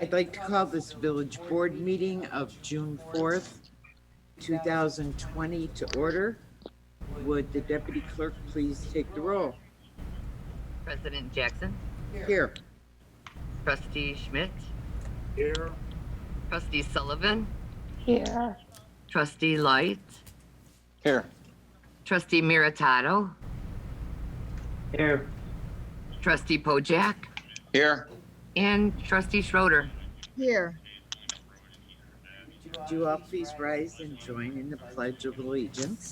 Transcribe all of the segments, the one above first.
I'd like to call this village board meeting of June 4th, 2020 to order. Would the deputy clerk please take the roll? President Jackson, Here. Trustee Schmidt, Here. Trustee Sullivan, Here. Trustee Light, Here. Trustee Miratato, Here. Trustee Pojak, Here. and Trustee Schroeder. Here. Would you all please rise and join in the Pledge of Allegiance?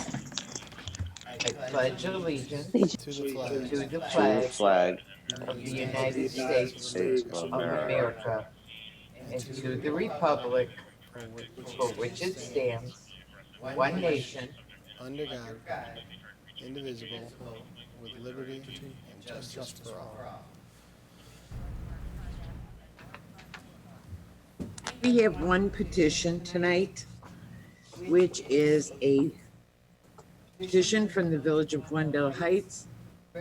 I pledge allegiance To the flag to the To the flag flag of the United States of America and to the republic for which it stands, one nation, under God, indivisible, with liberty and justice for all. We have one petition tonight, which is a petition from the Village of Glendale Heights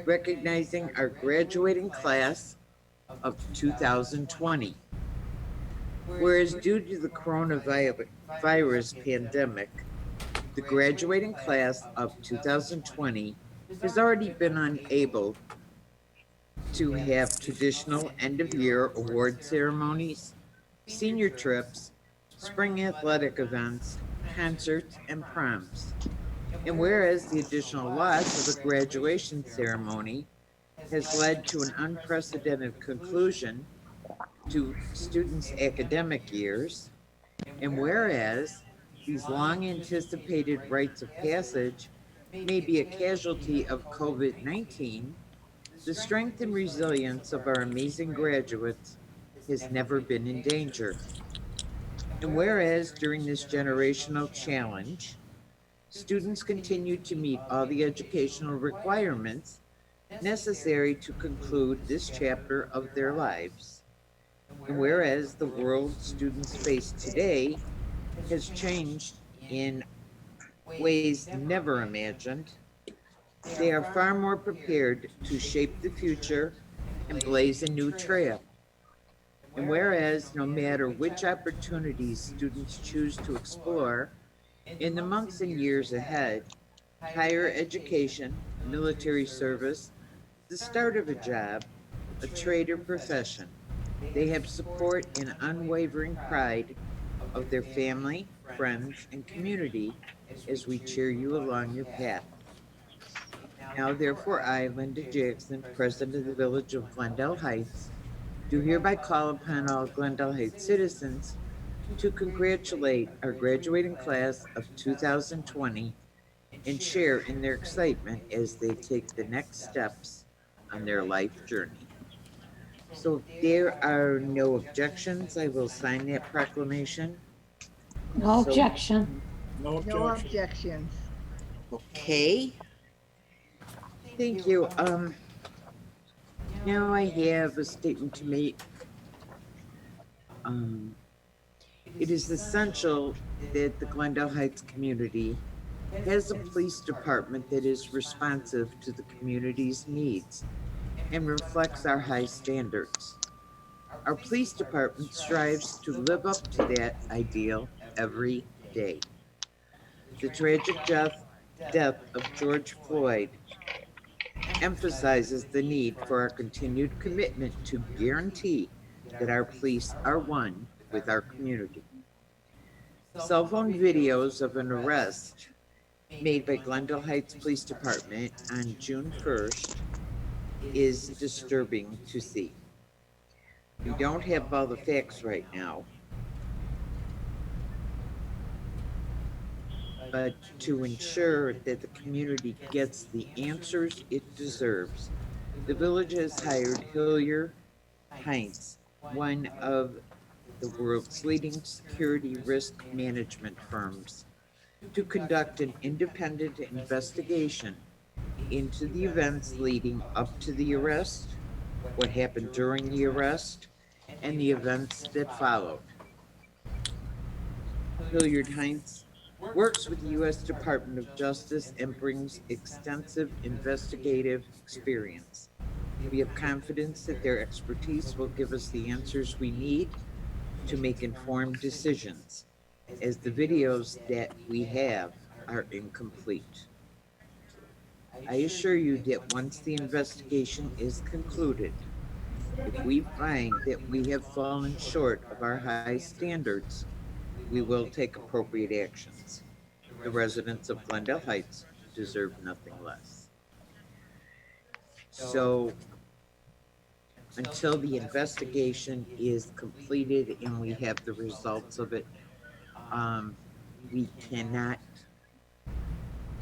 recognizing our graduating class of 2020. Whereas due to the coronavirus pandemic, the graduating class of 2020 has already been unable to have traditional end-of-year award ceremonies, senior trips, spring athletic events, concerts, and proms. And whereas the additional loss of a graduation ceremony has led to an unprecedented conclusion to students' academic years, and whereas these long-anticipated rites of passage may be a casualty of COVID-19, the strength and resilience of our amazing graduates has never been in danger. And whereas during this generational challenge, students continue to meet all the educational requirements necessary to conclude this chapter of their lives. And whereas the world students face today has changed in ways never imagined, they are far more prepared to shape the future and blaze a new trail. And whereas no matter which opportunities students choose to explore in the months and years ahead, higher education, military service, the start of a job, a trade or profession, they have support and unwavering pride of their family, friends, and community as we cheer you along your path. Now, therefore, I, Linda Jackson, President of the Village of Glendale Heights, do hereby call upon all Glendale Heights citizens to congratulate our graduating class of 2020 and share in their excitement as they take the next steps on their life journey. So if there are no objections, I will sign that proclamation. No So- objection. No No objection. objections. Okay. Thank you. Now I have a statement to make. It is essential that the Glendale Heights community has a police department that is responsive to the community's needs and reflects our high standards. Our police department strives to live up to that ideal every day. The tragic death of George Floyd emphasizes the need for our continued commitment to guarantee that our police are one with our community. Cell phone videos of an arrest made by Glendale Heights Police Department on June 1st is disturbing to see. We don't have all the facts right now, but to ensure that the community gets the answers it deserves, the village has hired Hillier Heinz, one of the world's leading security risk management firms, to conduct an independent investigation into the events leading up to the arrest, what happened during the arrest, and the events that followed. Hilliard Heinz works with the U.S. Department of Justice and brings extensive investigative experience. We have confidence that their expertise will give us the answers we need to make informed decisions, as the videos that we have are incomplete. I assure you that once the investigation is concluded, if we find that we have fallen short of our high standards, we will take appropriate actions. The residents of Glendale Heights deserve nothing less. So, until the investigation is completed and we have the results of it, we cannot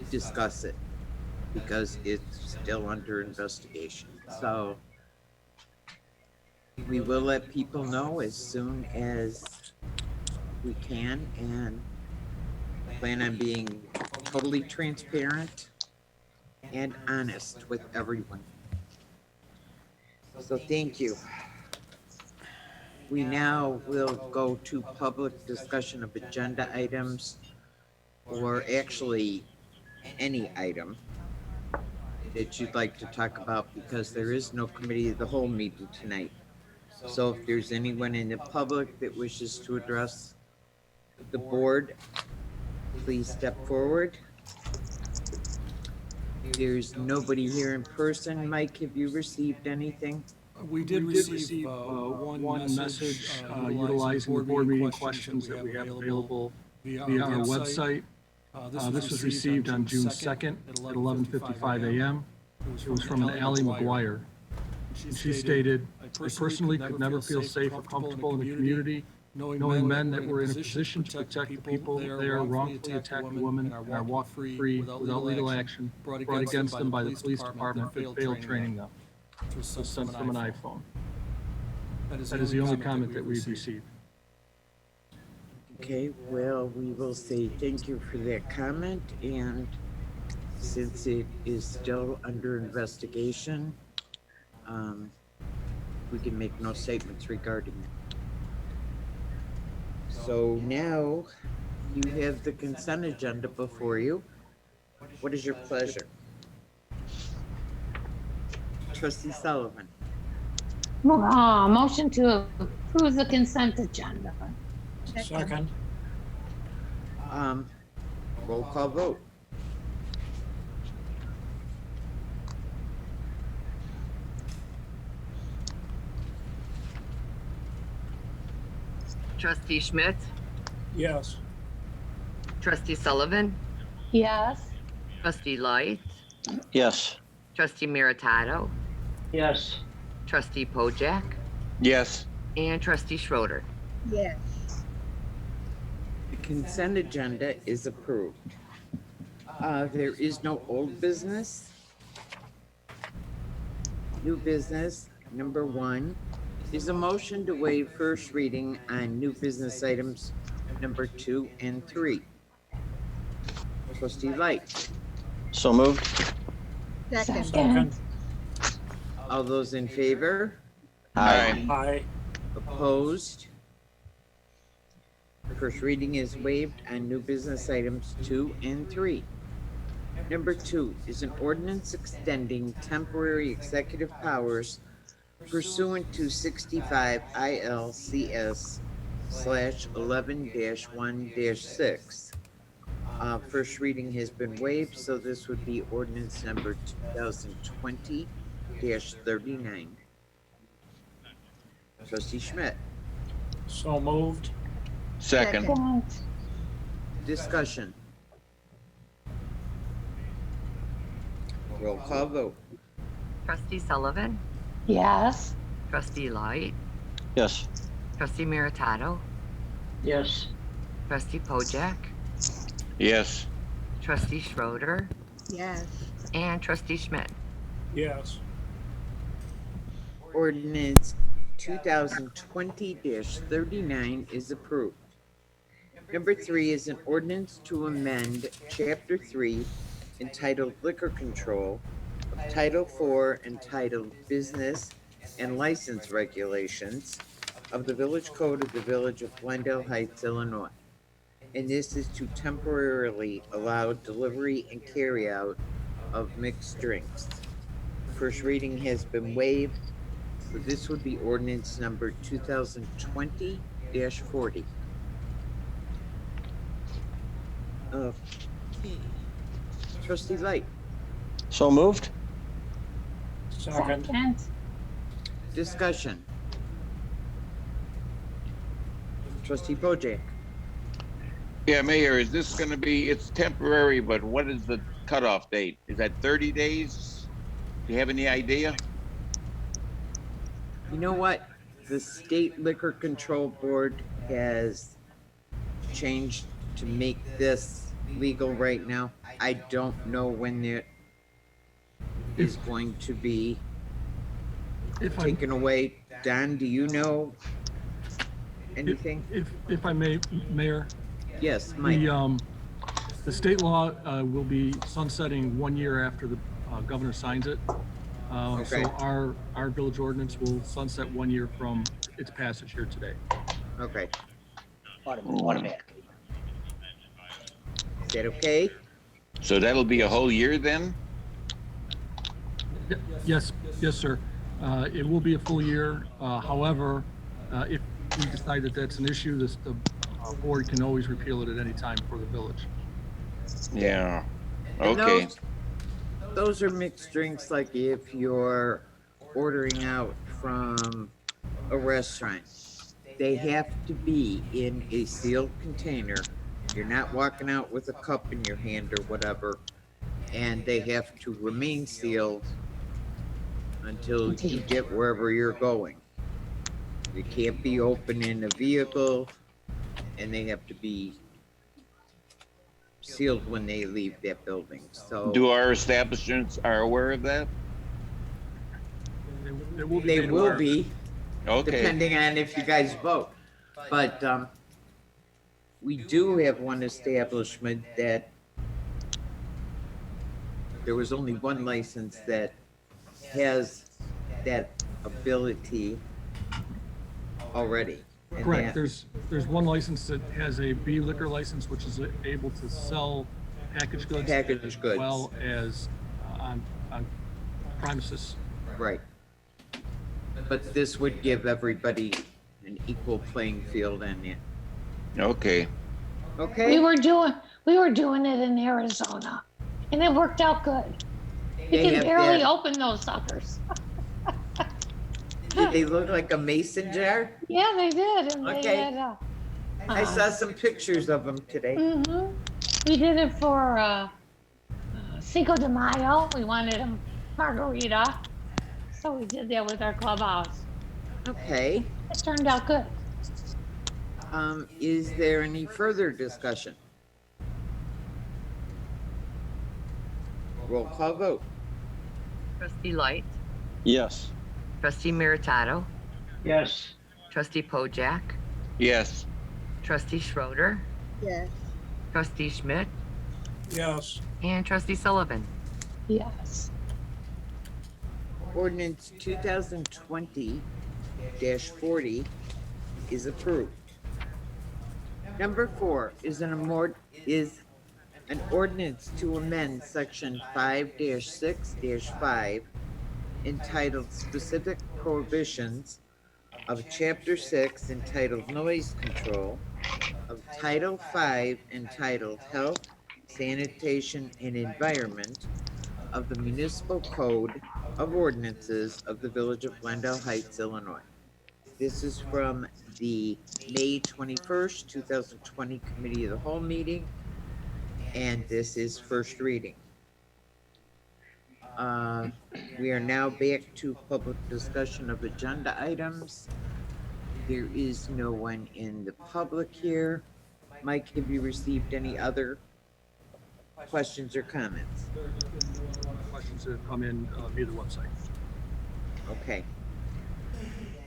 discuss it because it's still under investigation. So we will let people know as soon as we can and plan on being totally transparent and honest with everyone. So thank you. We now will go to public discussion of agenda items, or actually any item that you'd like to talk about, because there is no committee of the whole meeting tonight. So if there's anyone in the public that wishes to address the board, please step forward. There's nobody here in person. Mike, have you received anything? We did receive one message utilizing the board meeting questions that we have available via our website. This was received on June 2nd at 11:55 a.m. It was from an Ally McGuire. She stated, "I personally could never feel safe or comfortable in the community knowing men that were in a position to protect the people there wrongfully attacked a woman and are walked free without legal action brought against them by the police department that failed training them." It was sent from an iPhone. That is the only comment that we've received. Okay, well, we will say thank you for that comment, and since it is still under investigation, we can make no statements regarding it. So now you have the consent agenda before you. What is your pleasure? Trustee Sullivan, Motion to approve the consent agenda. Second. roll call vote. Trustee Schmidt, Yes. Trustee Sullivan, Yes. Trustee Light, Yes. Trustee Meritato, Yes. Trustee Pojek, Yes. and Trustee Schroeder. Yes. The consent agenda is approved. There is no old business. New business, number 1, is a motion to waive first reading on new business items number 2 and 3. Trustee Light, So moved. Second. all those in favor? Aye. Aye. Opposed? First reading is waived on new business items 2 and 3. Number 2 is an ordinance extending temporary executive powers pursuant to 65 ILCS/11-1-6. First reading has been waived, so this would be ordinance number 2020-39. Trustee Schmidt, So moved. Second. discussion. Roll call vote. Trustee Sullivan, Yes. Trustee Light, Yes. Trustee Meritato, Yes. Trustee Pojek, Yes. Trustee Schroeder, Yes. and Trustee Schmidt. Yes. Ordinance 2020-39 is approved. Number 3 is an ordinance to amend Chapter 3 entitled Liquor Control of Title 4 entitled Business and License Regulations of the Village Code of the Village of Glendale Heights, Illinois. And this is to temporarily allow delivery and carryout of mixed drinks. First reading has been waived, so this would be ordinance number 2020-40. 5-40. Okay. Trustee Light, So moved? Second. discussion. Trustee Pojek, Yeah, Mayor, is this gonna be, it's temporary, but what is the cutoff date? Is that 30 days? Do you have any idea? you know what? The State Liquor Control Board has changed to make this legal right now. I don't know when it is going to be If I, taken away. Don, do you know anything? if I may, Mayor, Yes, Mike. the state law will be sunsetting 1 year after the governor signs it. Okay. So our village ordinance will sunset 1 year from its passage here today. Okay. Is that okay? So that'll be a whole year then? Yes, sir. It will be a full year. However, if we decide that that's an issue, the board can always repeal it at any time for the village. Yeah. And Okay. those are mixed drinks, like if you're ordering out from a restaurant. They have to be in a sealed container. You're not walking out with a cup in your hand or whatever. And they have to remain sealed until you get wherever you're going. They can't be open in a vehicle, and they have to be sealed when they leave that building, so. Do our establishments are aware of that? They will be. They made will aware. be, Okay. depending on if you guys vote. But, we do have one establishment that there was only one license that has that ability already. And Correct. that- There's one license that has a B liquor license, which is able to sell packaged goods. Packaged goods. As well as on premises. Right. But this would give everybody an equal playing field on it. Okay. Okay? We were doing it in Arizona, and it worked out good. You They can have barely that- open those suckers. Did they look like a mason jar? Yeah, they did, and Okay. they had. I saw some pictures of them today. We did it for Cinco de Mayo. We wanted a margarita, so we did that with our clubhouse. Okay. It turned out good. Is there any further discussion? Roll call vote. Trustee Light, Yes. Trustee Meritato, Yes. Trustee Pojek, Yes. Trustee Schroeder, Yes. Trustee Schmidt, Yes. and Trustee Sullivan. Yes. Ordinance 2020-40 is approved. Number 4 is an ordinance to amend section 5-6-5 entitled Specific Prohibitions of Chapter 6 entitled Noise Control, of Title 5 entitled Health, Sanitation, and Environment of the Municipal Code of Ordinances of the Village of Glendale Heights, Illinois. This is from the May 21st, 2020 Committee of the Whole meeting, and this is first reading. We are now back to public discussion of agenda items. There is no one in the public here. Mike, have you received any other questions or comments? Questions that come in via the website. Okay.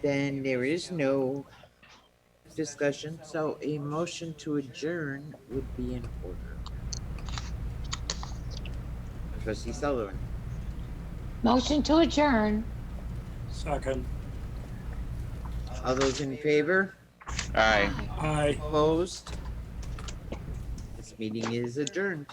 Then there is no discussion, so a motion to adjourn would be in order. Trustee Sullivan, Motion to adjourn. Second. all those in favor? Aye. Aye. Opposed? This meeting is adjourned.